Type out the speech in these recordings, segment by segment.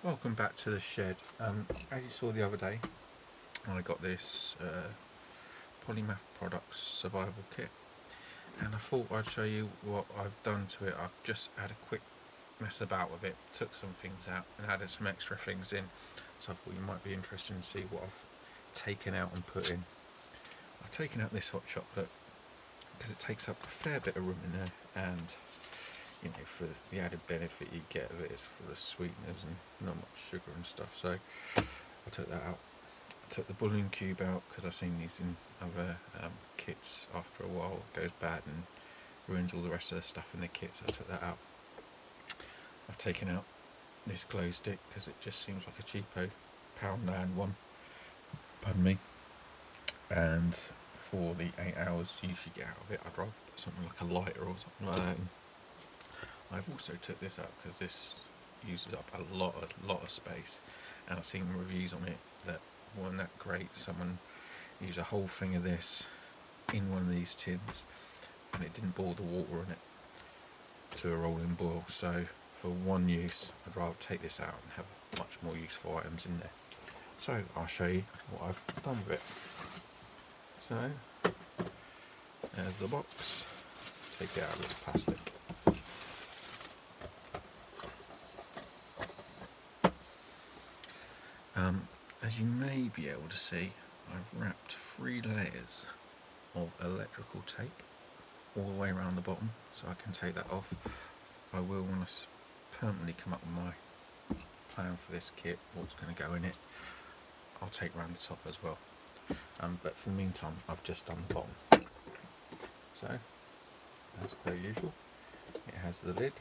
Welcome back to the shed. As you saw the other day, I got this Polymath Products survival kit, and I thought I'd show you what I've done to it. I've just had a quick mess about with it, took some things out and added some extra things in, so I thought you might be interested to see what I've taken out and put in. I've taken out this hot chocolate because it takes up a fair bit of room in there, and you know, for the added benefit you get of it is full of sweeteners and not much sugar and stuff, so I took that out. I took the balloon cube out because I've seen these in other kits. After a while it goes bad and ruins all the rest of the stuff in the kit, so I took that out. I've taken out this glow stick because it just seems like a cheapo £1 pardon me, and for the 8 hours you should get out of it, I'd rather put something like a lighter or something like that. I've also took this out because this uses up a lot of space, and I've seen reviews on it that weren't that great. Someone used a whole thing of this in one of these tins and it didn't boil the water in it to a rolling boil, so for one use I'd rather take this out and have much more useful items in there. So I'll show you what I've done with it. So there's the box. Take it out of this plastic. As you may be able to see, I've wrapped 3 layers of electrical tape all the way around the bottom, so I can take that off. I will, when I permanently come up with my plan for this kit, what's going to go in it, I'll take round the top as well. But for the meantime, I've just done the bottom. So, as per usual, it has the lid.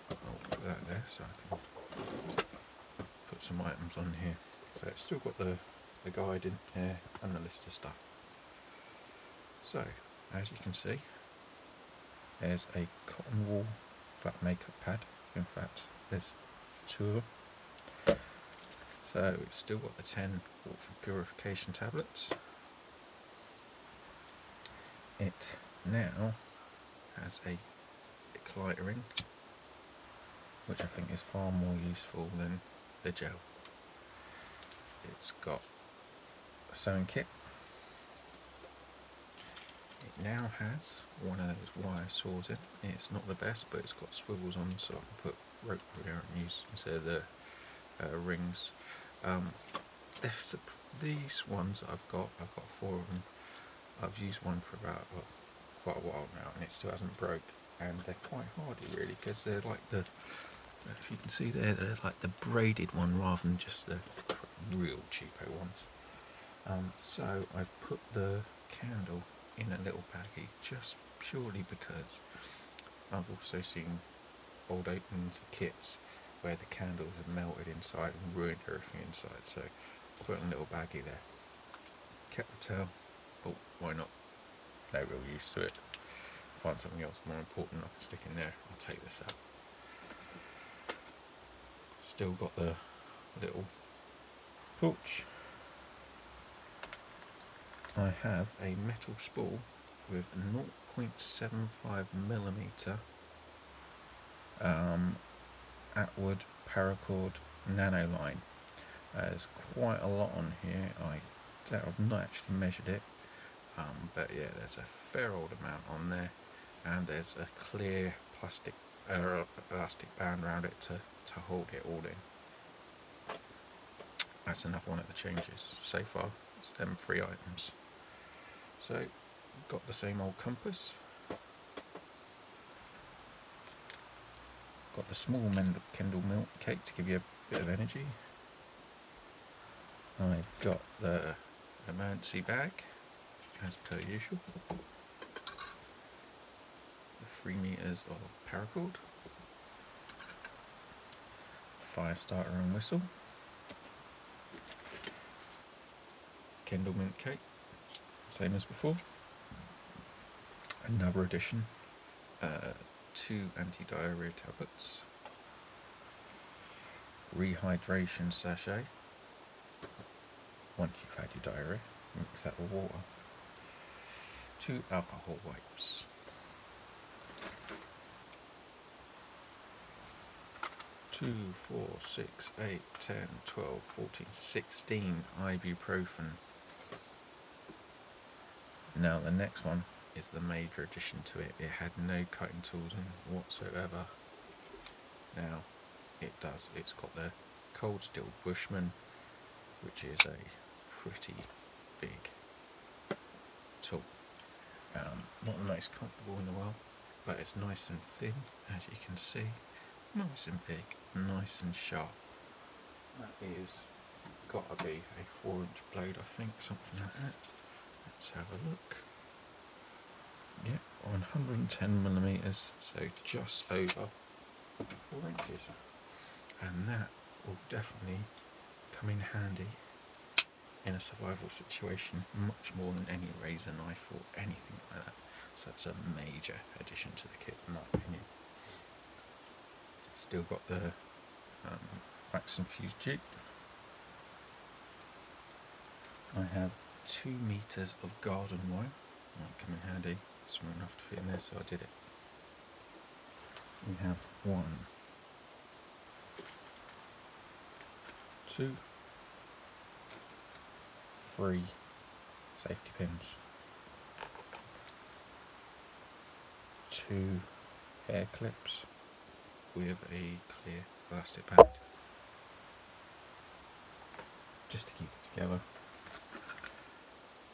I'll put that there so I can put some items on here. So it's still got the guide in here and the list of stuff. So as you can see, there's a cotton wool flat makeup pad. In fact, there's 2 of them. So it's still got the 10 water purification tablets. It now has a glittering, which I think is far more useful than the gel. It's got a sewing kit. It now has one of those wire saws in. It's not the best, but it's got swivels on, so I can put rope through there and use instead of the rings. These ones I've got 4 of them. I've used one for about quite a while now, and it still hasn't broke. And they're quite hardy, really, because they're like the, if you can see there, they're like the braided one rather than just the real cheapo ones. So I put the candle in a little baggie just purely because I've also seen old openings of kits where the candles have melted inside and ruined everything inside, so I put in a little baggie there. Kept the tail, but why not? No real use to it. Find something else more important I can stick in there, I'll take this out. Still got the little pouch. I have a metal spool with 0.75mm Atwood paracord nanoline. There's quite a lot on here. I've not actually measured it, but yeah, there's a fair old amount on there, and there's a clear plastic elastic band around it to hold it all in. That's another one of the changes. So far it's them 3 items. So got the same old compass, got the small Kendall milk cake to give you a bit of energy. I've got the emergency bag as per usual, the 3 meters of paracord, fire starter and whistle, Kendall mint cake, same as before, another addition, 2 anti-diarrhea tablets, rehydration sachet. Once you've had your diarrhea, mix that with water, 2 alcohol wipes, 2, 4, 6, 8, 10, 12, 14, 16 ibuprofen. Now the next one is the major addition to it. It had no cutting tools in whatsoever. Now it does. It's got the Cold Steel Bushman, which is a pretty big tool. Not the most comfortable in the world, but it's nice and thin, as you can see. Nice and big, nice and sharp. That is got to be a 4-inch blade, I think, something like that. Let's have a look. Yep, 110mm, so just over 4 inches. And that will definitely come in handy in a survival situation, much more than any razor knife or anything like that. So that's a major addition to the kit, in my opinion. Still got the wax infused jig. I have 2 meters of garden wire. Might come in handy. Small enough to fit in there, so I did it. We have 1, 2, 3 safety pins, 2 hair clips with a clear plastic bag, just to keep it together.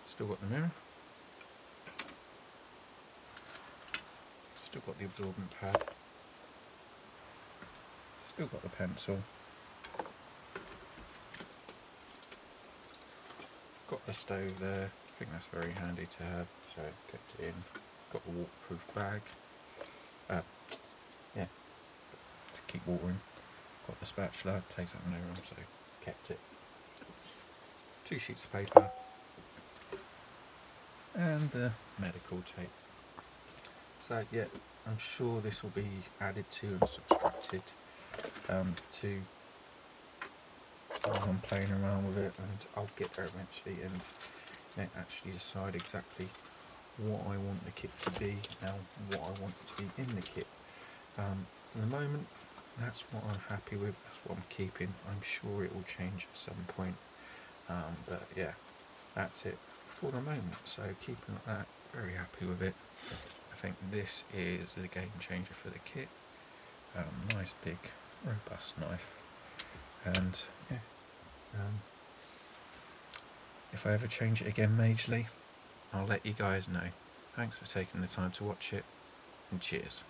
Still got the mirror, still got the absorbent pad, still got the pencil, got the stove there. I think that's very handy to have, so I kept it in. Got the waterproof bag, yeah, to keep watering. Got the spatula, takes up no room, so kept it. 2 sheets of paper and the medical tape. So yeah, I'm sure this will be added to and subtracted to while I'm playing around with it, and I'll get there eventually and then actually decide exactly what I want the kit to be and what I want to be in the kit. At the moment, that's what I'm happy with, that's what I'm keeping. I'm sure it will change at some point, but yeah, that's it for the moment. So keeping like that, very happy with it. I think this is the game changer for the kit. Nice big robust knife, and yeah, if I ever change it again majorly, I'll let you guys know. Thanks for taking the time to watch it, and cheers.